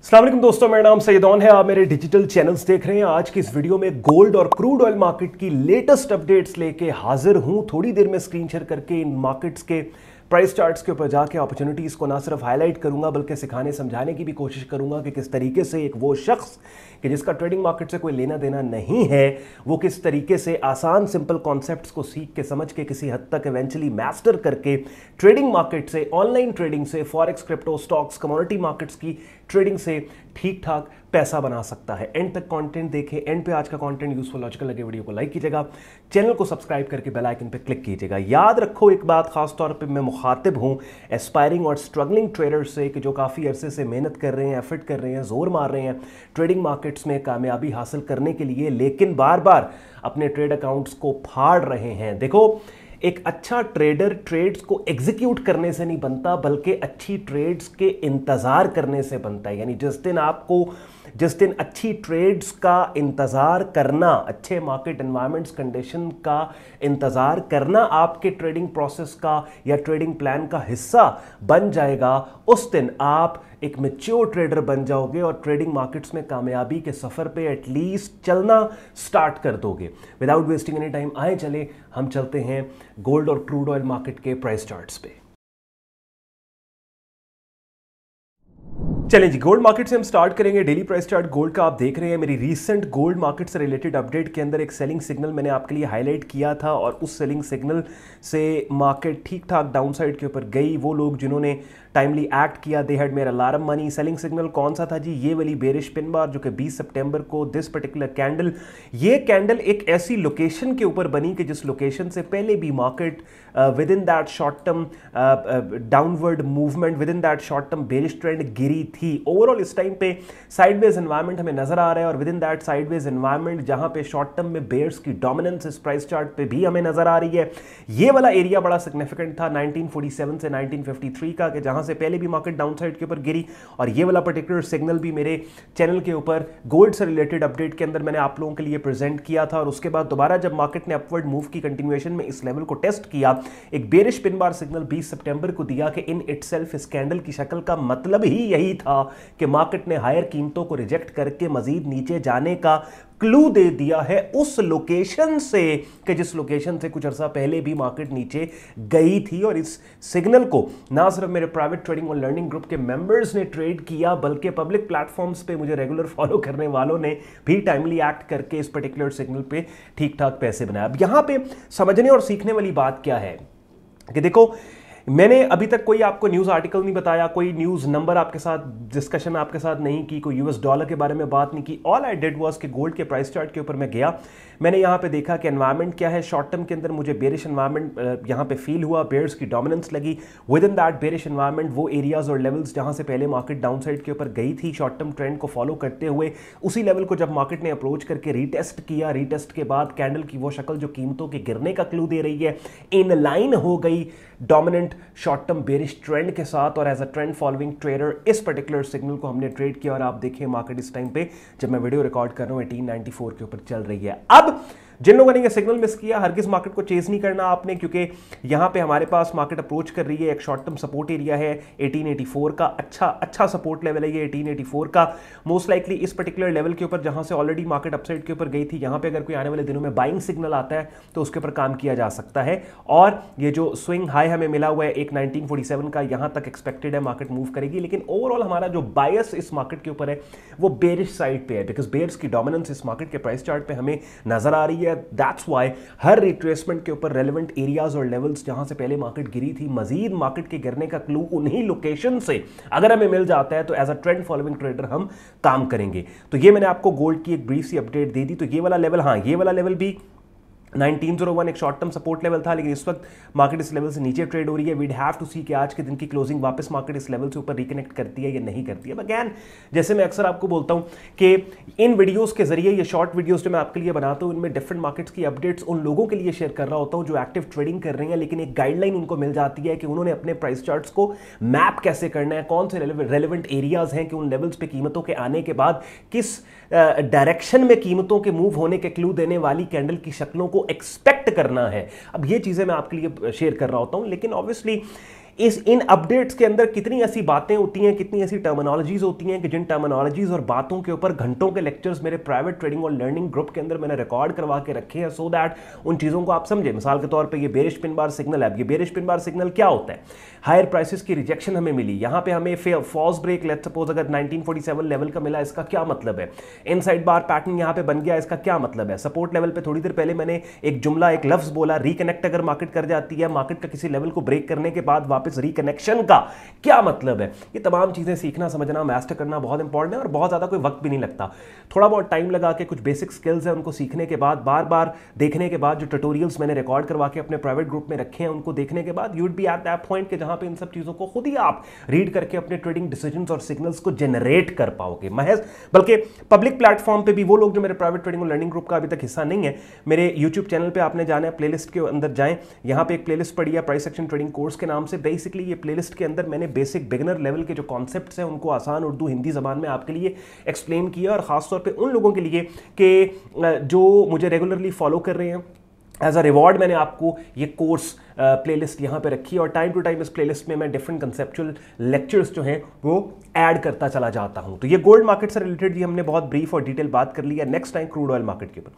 अस्सलाम वालेकुम दोस्तों, मेरा नाम सैयदौन है। आप मेरे डिजिटल चैनल्स देख रहे हैं। आज की इस वीडियो में गोल्ड और क्रूड ऑयल मार्केट की लेटेस्ट अपडेट्स लेके हाजिर हूं। थोड़ी देर में स्क्रीन शेयर करके इन मार्केट्स के प्राइस चार्ट्स के ऊपर जाके अपॉर्चुनिटीज़ को ना सिर्फ हाईलाइट करूंगा बल्कि सिखाने समझाने की भी कोशिश करूंगा कि किस तरीके से एक वो शख्स कि जिसका ट्रेडिंग मार्केट से कोई लेना देना नहीं है, वो किस तरीके से आसान सिंपल कॉन्सेप्ट्स को सीख के समझ के किसी हद तक इवेंचुअली मास्टर करके ट्रेडिंग मार्केट से, ऑनलाइन ट्रेडिंग से, forex, crypto, stocks, commodity markets की ट्रेडिंग से ठीक ठाक पैसा बना सकता है। एंड तक कंटेंट देखें। एंड पे आज का कंटेंट यूजफुल लॉजिकल लगे वीडियो को लाइक कीजिएगा, चैनल को सब्सक्राइब करके बेल आइकन पे क्लिक कीजिएगा। याद रखो एक बात, खास तौर पे मैं मुखातिब हूं एस्पायरिंग और स्ट्रगलिंग ट्रेडर्स से कि जो काफ़ी अरसे से मेहनत कर रहे हैं, एफर्ट कर रहे हैं, जोर मार रहे हैं ट्रेडिंग मार्केट्स में कामयाबी हासिल करने के लिए, लेकिन बार बार अपने ट्रेड अकाउंट्स को फाड़ रहे हैं। देखो, एक अच्छा ट्रेडर ट्रेड्स को एग्जीक्यूट करने से नहीं बनता बल्कि अच्छी ट्रेड्स के इंतज़ार करने से बनता है। यानी जिस दिन अच्छी ट्रेड्स का इंतज़ार करना, अच्छे मार्केट एनवायरनमेंट्स कंडीशन का इंतज़ार करना आपके ट्रेडिंग प्रोसेस का या ट्रेडिंग प्लान का हिस्सा बन जाएगा, उस दिन आप एक मैच्योर ट्रेडर बन जाओगे और ट्रेडिंग मार्केट्स में कामयाबी के सफ़र पे एटलीस्ट चलना स्टार्ट कर दोगे। विदाउट वेस्टिंग एनी टाइम आए चले हम चलते हैं गोल्ड और क्रूड ऑयल मार्केट के प्राइस चार्ट्स पे। चलें जी, गोल्ड मार्केट से हम स्टार्ट करेंगे। डेली प्राइस चार्ट गोल्ड का आप देख रहे हैं। मेरी रीसेंट गोल्ड मार्केट से रिलेटेड अपडेट के अंदर एक सेलिंग सिग्नल मैंने आपके लिए हाईलाइट किया था और उस सेलिंग सिग्नल से मार्केट ठीक ठाक डाउनसाइड के ऊपर गई। वो लोग जिन्होंने टाइमली एक्ट किया, they had made alarm money. Selling signal कौन सा था जी? ये वाली बेरिश पिन बार जो कि 20 सितंबर को दिस पर्टिकुलर कैंडल, ये कैंडल एक ऐसी लोकेशन के ऊपर बनी कि जिस लोकेशन से पहले भी market within that short term downward movement, within that short term bearish trend गिरी थी। ओवरऑल इस टाइम पे साइडवेज एनवायरनमेंट हमें नजर आ रहा है और with in that sideways environment जहां पे शॉर्ट टर्म में बेयर्स की डोमिनेंस इस प्राइस चार्ट पे भी हमें नजर आ रही है। ये वाला एरिया बड़ा सिग्निफिकेंट था 1947 से 1953 का, कि जहां से पहले भी मार्केट डाउनसाइड के ऊपर गिरी। और ये वाला पर्टिकुलर सिग्नल भी मेरे चैनल के ऊपर गोल्ड से रिलेटेड अपडेट के अंदर मैंने आप लोगों के लिए प्रेजेंट किया था। और उसके बाद दोबारा जब मार्केट ने अपवर्ड मूव की कंटिन्यूएशन में इस लेवल को टेस्ट किया, एक बेरिश पिन बार सिग्नल 20 सितंबर को दिया कि इन इटसेल्फ इस कैंडल की शक्ल का मतलब ही यही था कि मार्केट ने हायर कीमतों को रिजेक्ट करके मजीद नीचे जाने का क्लू दे दिया है उस लोकेशन से कि जिस लोकेशन से कुछ अर्सा पहले भी मार्केट नीचे गई थी। और इस सिग्नल को ना सिर्फ मेरे प्राइवेट ट्रेडिंग और लर्निंग ग्रुप के मेंबर्स ने ट्रेड किया बल्कि पब्लिक प्लेटफॉर्म्स पे मुझे रेगुलर फॉलो करने वालों ने भी टाइमली एक्ट करके इस पर्टिकुलर सिग्नल पे ठीक ठाक पैसे बनाए। अब यहां पे समझने और सीखने वाली बात क्या है कि देखो, मैंने अभी तक कोई आपको न्यूज़ आर्टिकल नहीं बताया, कोई न्यूज़ नंबर आपके साथ डिस्कशन आपके साथ नहीं की, कोई यूएस डॉलर के बारे में बात नहीं की। ऑल आई डिड वाज कि गोल्ड के प्राइस चार्ट के ऊपर मैं गया, मैंने यहाँ पे देखा कि एनवायरनमेंट क्या है। शॉर्ट टर्म के अंदर मुझे बेरिश एनवायरनमेंट यहाँ पे फील हुआ, बेयर्स की डोमिनेंस लगी। With in that bearish environment वो एरियाज और लेवल्स जहाँ से पहले मार्केट डाउनसाइड के ऊपर गई थी शॉर्ट टर्म ट्रेंड को फॉलो करते हुए, उसी लेवल को जब मार्केट ने अप्रोच करके रीटेस्ट किया, रीटेस्ट के बाद कैंडल की वो शक्ल जो कीमतों के गिरने का क्लू दे रही है, इन लाइन हो गई dominant short term bearish trend के साथ। और as a trend following trader इस पर्टिकुलर सिग्नल को हमने ट्रेड किया। और आप देखिए मार्केट इस टाइम पे जब मैं वीडियो रिकॉर्ड कर रहा हूं 1894 के ऊपर चल रही है। अब जिन लोगों ने ये सिग्नल मिस किया, हरगिज मार्केट को चेज नहीं करना आपने, क्योंकि यहां पे हमारे पास मार्केट अप्रोच कर रही है। एक शॉर्ट टर्म सपोर्ट एरिया है 1884 का, अच्छा सपोर्ट लेवल है ये 1884 का। मोस्ट लाइकली इस पर्टिकुलर लेवल के ऊपर जहां से ऑलरेडी मार्केट अपसाइड के ऊपर गई थी, यहां पे अगर कोई आने वाले दिनों में बाइंग सिग्नल आता है तो उसके ऊपर काम किया जा सकता है। और ये जो स्विंग हाई हमें मिला हुआ है एक 1947 का, यहां तक एक्सपेक्टेड है मार्केट मूव करेगी। लेकिन ओवरऑल हमारा जो बायस इस मार्केट के ऊपर है वो बेरिश साइड पे है, बिकॉज बेयर्स की डोमिनेंस इस मार्केट के प्राइस चार्ट पे हमें नजर आ रही है। दैट्स वाई हर रिट्रेसमेंट के ऊपर रेलेवेंट एरियाज और लेवल्स जहां से पहले मार्केट गिरी थी, मजीद मार्केट के गिरने का क्लू उन्हीं लोकेशन से अगर हमें मिल जाता है तो as a trend following trader हम काम करेंगे। तो ये मैंने आपको गोल्ड की एक ब्रीफ सी अपडेट दे दी। तो ये वाला लेवल, हाँ ये वाला लेवल भी 1901 एक शॉर्ट टर्म सपोर्ट लेवल था, लेकिन इस वक्त मार्केट इस लेवल से नीचे ट्रेड हो रही है। वीड हैव टू सी कि आज के दिन की क्लोजिंग वापस मार्केट इस लेवल से ऊपर रिकनेक्ट करती है या नहीं करती है। अगेन जैसे मैं अक्सर आपको बोलता हूं कि इन वीडियोस के जरिए, ये शॉर्ट वीडियोस जो मैं आपके लिए बनाता हूं, इनमें डिफरेंट मार्केट्स की अपडेट्स उन लोगों के लिए शेयर कर रहा होता हूं जो एक्टिव ट्रेडिंग कर रहे हैं, लेकिन एक गाइडलाइन उनको मिल जाती है कि उन्होंने अपने प्राइस चार्ट्स को मैप कैसे करना है, कौन से रेलिवेंट एरियाज हैं कि उन लेवल्स पे कीमतों के आने के बाद किस डायरेक्शन में कीमतों के मूव होने के क्लू देने वाली कैंडल की शक्लों को एक्सपेक्ट करना है। अब ये चीजें मैं आपके लिए शेयर कर रहा होता हूं, लेकिन ऑब्वियसली इस इन अपडेट्स के अंदर कितनी ऐसी बातें होती हैं, कितनी ऐसी टर्मिनोलॉजीज होती हैं कि जिन टर्मिनोलॉजीज और बातों के ऊपर घंटों के लेक्चर्स मेरे प्राइवेट ट्रेडिंग और लर्निंग ग्रुप के अंदर मैंने रिकॉर्ड करवा के रखे हैं, सो दैट उन चीज़ों को आप समझें। मिसाल के तौर पे ये बेरिश पिन बार सिग्नल है। अब ये बेरिश पिन बार सिग्नल क्या होता है? हायर प्राइसेस की रिजेक्शन हमें मिली, यहां पे हमें फॉल्स ब्रेक लेट्स सपोज अगर 1947 लेवल का मिला, इसका क्या मतलब है? इनसाइड बार पैटर्न यहां पे बन गया, इसका क्या मतलब है? सपोर्ट लेवल पे थोड़ी देर पहले मैंने एक जुमला, एक लफ्ज बोला, रिकनेक्ट अगर मार्केट कर जाती है, मार्केट का किसी लेवल को ब्रेक करने के बाद वापस रिकनेक्शन का क्या मतलब है? ये तमाम चीजें सीखना, समझना, मास्टर करना बहुत इंपॉर्टेंट है और बहुत ज्यादा कोई वक्त भी नहीं लगता। थोड़ा बहुत टाइम लगा के कुछ बेसिक स्किल्स है उनको सीखने के बाद, बार बार देखने के बाद, जो ट्यूटोरियल्स मैंने रिकॉर्ड करवा के अपने प्राइवेट ग्रुप में रखे हैं उनको देखने के बाद, you'd be at that point कि जहां पे इन सब चीजों को खुद ही आप रीड करके अपने ट्रेडिंग डिसीजंस और सिग्नल्स को जनरेट कर पाओगे। महज बल्कि पब्लिक प्लेटफॉर्म पे भी वो लोग जो मेरे प्राइवेट ट्रेडिंग और लर्निंग ग्रुप का अभी तक हिस्सा नहीं है, मेरे यूट्यूब चैनल पे आपने जाना है, प्लेलिस्ट के अंदर जाएं, यहां पे एक प्लेलिस्ट पड़ी है प्राइस एक्शन ट्रेडिंग कोर्स के नाम से। बेसिकली ये प्लेलिस्ट के अंदर मैंने बेसिक बिगिनर लेवल के जो कॉन्सेप्ट्स हैं उनको आसान उर्दू हिंदी जबान में आपके लिए एक्सप्लेन किया, और खासतौर पर उन लोगों के लिए कि जो मुझे रेगुलरली फॉलो कर रहे हैं। एज अ रिवॉर्ड मैंने आपको ये कोर्स प्लेलिस्ट यहाँ पे रखी है, और टाइम टू टाइम इस प्लेलिस्ट में मैं डिफरेंट कंसेप्चुअल लेक्चर्स जो हैं वो ऐड करता चला जाता हूँ। तो ये गोल्ड मार्केट से रिलेटेड भी हमने बहुत ब्रीफ और डिटेल बात कर ली है। Next time crude oil market के ऊपर।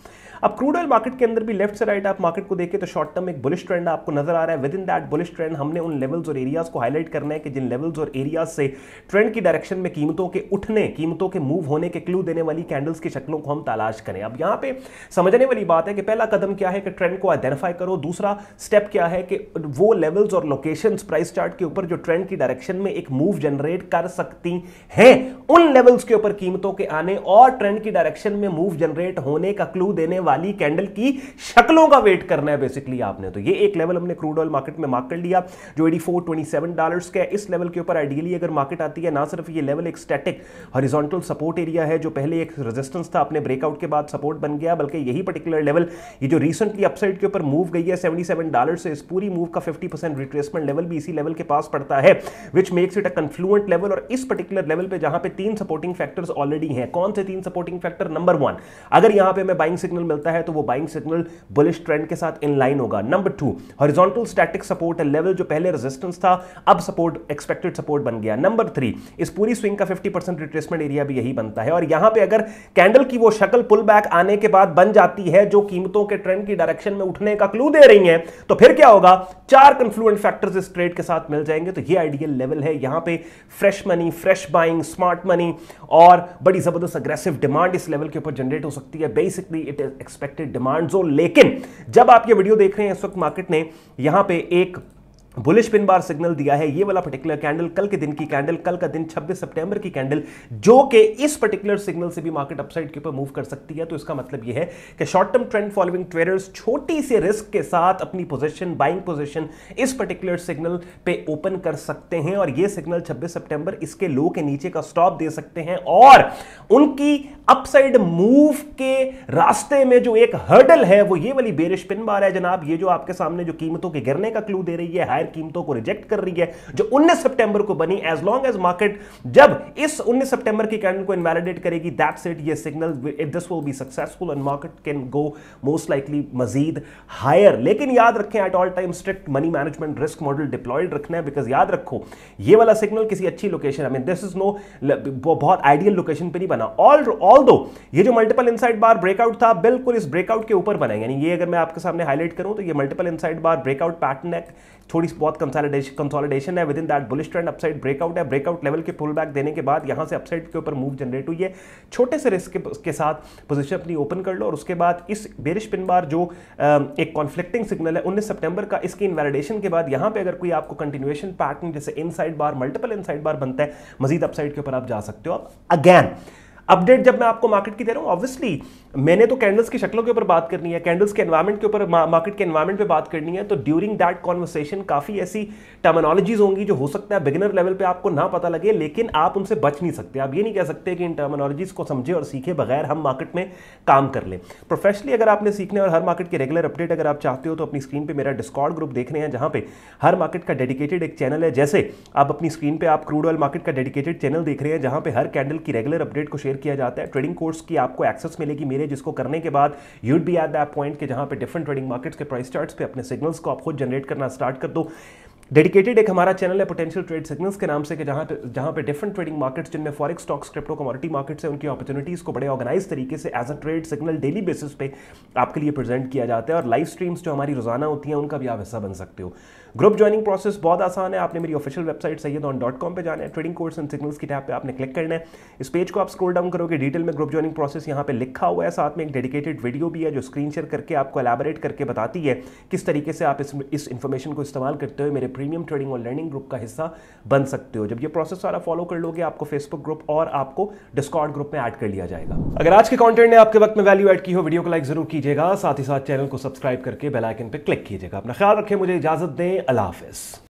अब क्रूड ऑयल मार्केट के अंदर भी लेफ्ट से राइट आप मार्केट को देखें तो शॉर्ट टर्म एक बुलिश ट्रेंड आपको नजर आ रहा है। With in that bullish trend हमने उन लेवल्स और एरियाज को हाईलाइट करना है कि जिन लेवल्स और एरियाज से ट्रेंड की डायरेक्शन में कीमतों के उठने, कीमतों के मूव होने के क्लू देने वाली कैंडल्स की शक्लों को हम तलाश करें। अब यहाँ पे समझने वाली बात है कि पहला कदम क्या है कि ट्रेंड को आइडेंटिफाई करो, दूसरा स्टेप क्या है कि वो लेवल्स और लोकेशंस प्राइस चार्ट के ऊपर जो ट्रेंड की डायरेक्शन में एक मूव जनरेट कर सकती हैं, उन लेवल्स के ऊपर कीमतों के आने और ट्रेंड की डायरेक्शन में मूव जनरेट होने का क्लू देने वाली कैंडल की शक्लों का वेट करना है बेसिकली आपने। तो ये एक लेवल हमने क्रूड ऑयल मार्केट में मार्क कर लिया जो $84.27 का है। इस लेवल के ऊपर आइडियली अगर मार्केट आती है, ना सिर्फ ये लेवल एक स्टैटिक हॉरिजॉन्टल सपोर्ट एरिया है जो पहले एक रेजिस्टेंस था, अपने ब्रेकआउट के बाद सपोर्ट बन गया, बल्कि यही पर्टिकुलर लेवल ये जो रिसेंटली अपसाइड के ऊपर मूव गई है $77 से, इस पूरी मूव का 50% रिट्रेसमेंट लेवल भी इसी लेवल के पास पड़ता है, which makes it a confluent level. और इस पर्टिकुलर लेवल पे जहां पे 3 सपोर्टिंग फैक्टर्स ऑलरेडी हैं। कौन से 3 सपोर्टिंग फैक्टर? नंबर 1, अगर यहां पे हमें बाइंग सिग्नल मिलता है तो वो बाइंग सिग्नल बुलिश ट्रेंड के साथ इन लाइन होगा। Number 2, horizontal static support level जो पहले रेजिस्टेंस था अब सपोर्ट, एक्सपेक्टेड सपोर्ट बन गया। नंबर 3, इस पूरी स्विंग का 50% रिट्रेसमेंट एरिया भी यही बनता है। और यहां पे अगर कैंडल की वो शक्ल पुल बैक आने के बाद बन जाती है जो कीमतों के ट्रेंड की डायरेक्शन में उठने का क्लू दे रही है, तो फिर क्या होगा? 4 कन्फ्लुएंट फैक्टर्स इस ट्रेड के साथ मिल जाएंगे। तो ये आइडियल लेवल है। यहां पे fresh money, fresh buying, smart money और बड़ी जबरदस्त अग्रेसिव डिमांड इस लेवल के ऊपर जनरेट हो सकती है। Basically it is expected demand zone. लेकिन जब आप ये वीडियो देख रहे हैं इस वक्त मार्केट ने यहां पे एक बुलिश पिन बार सिग्नल दिया है। ये वाला पर्टिकुलर कैंडल कल के दिन की कैंडल, कल का दिन 26 सितंबर की कैंडल, जो कि इस पर्टिकुलर सिग्नल से भी मार्केट अपसाइड के ऊपर मूव कर सकती है। तो इसका मतलब ये है कि short term trend following traders छोटी सी रिस्क के साथ अपनी पोजीशन, बाइंग पोजीशन इस पर्टिकुलर सिग्नल पे ओपन कर सकते हैं, और ये सिग्नल 26 सितंबर इसके लो के नीचे का स्टॉप दे सकते हैं, और उनकी अपसाइड मूव के रास्ते में जो एक हर्डल है वो ये वाली बेरिश पिन बार है जनाब। ये जो आपके सामने जो कीमतों के गिरने का क्लू दे रही है, हायर कीमतों को रिजेक्ट कर रही है, जो 19 सितंबर को बनी। एज लॉन्ग एज मार्केट जब इस 19 सितंबर की कैंडल को इनवैलिडेट करेगी, दैट्स इट, ये signal, this will be successful and market can go most likely मजीद हायर। लेकिन याद रखें at all time strict money management risk model deployed रखना है, बिकॉज याद रखो ये वाला सिग्नल किसी अच्छी location, I mean this is no बहुत आइडियल लोकेशन पे नहीं बना। ऑल्दो ये जो मल्टीपल इनसाइड बार ब्रेकआउट था बिल्कुल इस ब्रेकआउट के ऊपर बना, यानी ये अगर मैं आपके सामने हाईलाइट करूं तो ये मल्टीपल इनसाइड बार ब्रेकआउट पैटर्न है, थोड़ी बहुत कंसोलिडेशन है, with in that bullish trend upside breakout है। ब्रेकआउट लेवल के पुल बैक देने के बाद यहां से अपसाइड के ऊपर मूव जनरेट हुई है। छोटे से रिस्क के साथ पोजीशन अपनी ओपन कर लो, और उसके बाद इस बेरिश पिन बार जो एक कॉन्फ्लिक्टिंग सिग्नल है 19 सितंबर का, इसकी इनवैलिडेशन के बाद यहां पे अगर कोई आपको कंटिन्यूएशन पैटर्न जैसे इनसाइड बार, मल्टीपल इनसाइड बार बनता है, मजीद अपसाइड के ऊपर आप जा सकते हो। अब अगेन अपडेट जब मैं आपको मार्केट की दे रहा हूं, ऑब्वियसली मैंने तो कैंडल्स की शक्लों के ऊपर बात करनी है, कैंडल्स के एनवायरनमेंट के ऊपर, मार्केट के एनवायरनमेंट पे बात करनी है। तो ड्यूरिंग दैट कॉन्वर्सेशन काफी ऐसी टर्मिनोलॉजीज होंगी जो हो सकता है बिगिनर लेवल पे आपको ना पता लगे, लेकिन आप उनसे बच नहीं सकते। आप ये नहीं कह सकते कि इन टर्मिनोलॉजीज को समझे और सीखे बगैर हम मार्केट में काम कर लें। प्रोफेशनली अगर आपने सीखने और हर मार्केट के रेगुलर अपडेट अगर आप चाहते हो तो अपनी स्क्रीन पर मेरा डिस्कॉर्ड ग्रुप देख रहे हैं, जहां पे हर मार्केट का डेडिकेटेड एक चैनल है। जैसे आप अपनी स्क्रीन पर आप क्रूड ऑयल मार्केट का डेडिकेटेड चैनल देख रहे हैं, जहां पे हर कैंडल की रेगुलर अपडेट को शेयर किया जाता है। ट्रेडिंग कोर्स की आपको एक्सेस मिलेगी मेरे, जिसको करने के बाद you'd be at that point कि जहां पे डिफरेंट ट्रेडिंग मार्केट्स के प्राइस चार्ट्स पे अपने सिग्नल्स को आप खुद जनरेट करना स्टार्ट कर दो। डेडिकेटेड एक हमारा चैनल है पोटेंशियल ट्रेड सिग्नल्स के नाम से, कि जहां पे डिफरेंट ट्रेडिंग मार्केट्स जिनमें forex, stocks, crypto, commodity markets है, उनकी अपॉर्चुनिटीज को बड़े ऑर्गेनाइज तरीके से as a trade signal daily basis पे आपके लिए प्रेजेंट किया जाता है। और लाइव स्ट्रीम्स जो हमारी रोजाना होती हैं उनका भी आप हिस्सा बन सकते हो। ग्रुप ज्वाइनिंग प्रोसेस बहुत आसान है। आपने मेरी ऑफिशियल वेबसाइट sayyedon.com पे जाना है, ट्रेडिंग कोर्स एंड सिग्नल्स की टैब पे आपने क्लिक करना है। इस पेज को आप स्क्रॉल डाउन करोगे, डिटेल में ग्रुप ज्वाइनिंग प्रोसेस यहाँ पे लिखा हुआ है, साथ में एक डेडिकेटेड वीडियो भी है जो स्क्रीन शेयर करके आपको एलैबोरेट करके बताती है किस तरीके से आप इस इन्फॉर्मेशन को इस्तेमाल करते हुए मेरे प्रीमियम ट्रेडिंग और लर्निंग ग्रुप का हिस्सा बन सकते हो। जब ये प्रोसेस सारा फॉलो कर लोगे, आपको फेसबुक ग्रुप और आपको डिस्कॉर्ड ग्रुप में ऐड कर लिया जाएगा। अगर आज के कंटेंट ने आपके वक्त में वैल्यू ऐड की हो, वीडियो को लाइक जरूर कीजिएगा, साथ ही साथ चैनल को सब्सक्राइब करके बेल आइकन पे क्लिक कीजिएगा। अपना ख्याल रखें, मुझे इजाजत दें, अल्लाह हाफिज।